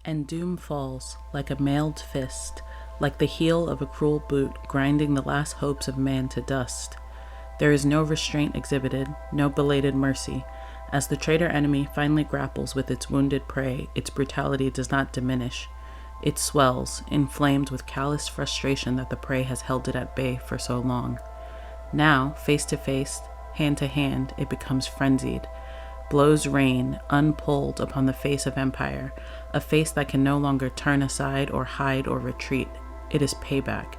And doom falls like a mailed fist, like the heel of a cruel boot grinding the last hopes of man to dust. There is no restraint exhibited, no belated mercy. As the traitor enemy finally grapples with its wounded prey, its brutality does not diminish. It swells, inflamed with callous frustration that the prey has held it at bay for so long. Now, face to face, hand to hand, it becomes frenzied. Blows rain, unpulled upon the face of empire, a face that can no longer turn aside or hide or retreat. It is payback.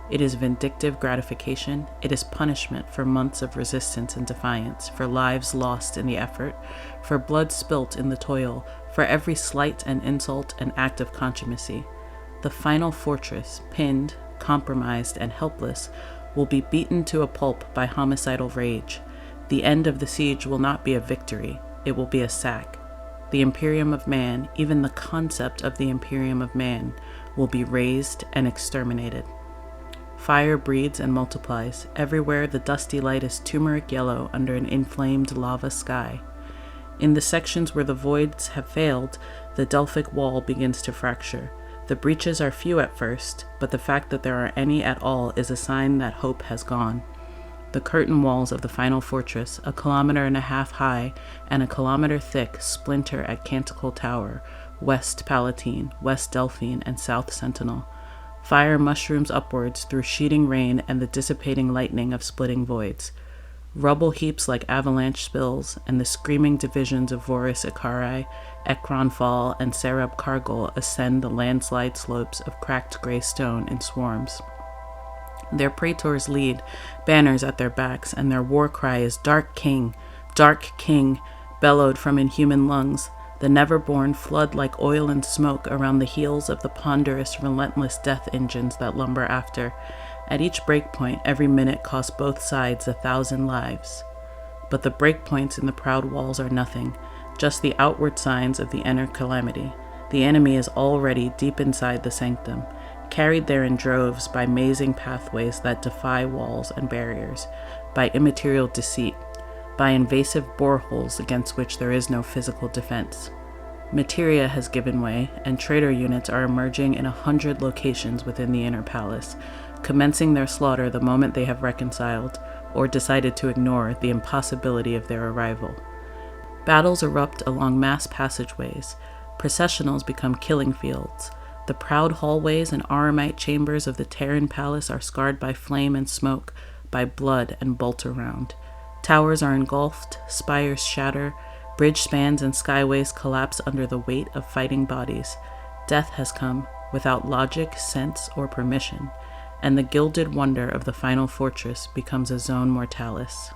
It is vindictive gratification. It is punishment for months of resistance and defiance, for lives lost in the effort, for blood spilt in the toil, for every slight and insult and act of contumacy. The final fortress, pinned, compromised, and helpless, will be beaten to a pulp by homicidal rage. The end of the siege will not be a victory, it will be a sack. The Imperium of Man, even the concept of the Imperium of Man, will be razed and exterminated. Fire breeds and multiplies. Everywhere the dusty light is turmeric yellow under an inflamed lava sky. In the sections where the voids have failed, the Delphic wall begins to fracture. The breaches are few at first, but the fact that there are any at all is a sign that hope has gone. The curtain walls of the final fortress, 1.5 kilometers high and 1 kilometer thick, splinter at Canticle Tower, West Palatine, West Delphine, and South Sentinel. Fire mushrooms upwards through sheeting rain and the dissipating lightning of splitting voids. Rubble heaps like avalanche spills, and the screaming divisions of Voris Icari, Ekron Fall, and Sereb Kargol ascend the landslide slopes of cracked gray stone in swarms. Their praetors lead, banners at their backs, and their war cry is Dark King, bellowed from inhuman lungs. The never-born flood like oil and smoke around the heels of the ponderous, relentless death engines that lumber after. At each breakpoint, every minute costs both sides 1,000 lives. But the breakpoints in the proud walls are nothing, just the outward signs of the inner calamity. The enemy is already deep inside the sanctum, carried there in droves by mazing pathways that defy walls and barriers, by immaterial deceit, by invasive boreholes against which there is no physical defense. Materia has given way, and traitor units are emerging in 100 locations within the inner palace, commencing their slaughter the moment they have reconciled, or decided to ignore the impossibility of their arrival. Battles erupt along mass passageways. Processionals become killing fields. The proud hallways and aramite chambers of the Terran palace are scarred by flame and smoke, by blood and bolt around. Towers are engulfed, spires shatter, bridge spans and skyways collapse under the weight of fighting bodies. Death has come, without logic, sense, or permission, and the gilded wonder of the final fortress becomes a zone mortalis.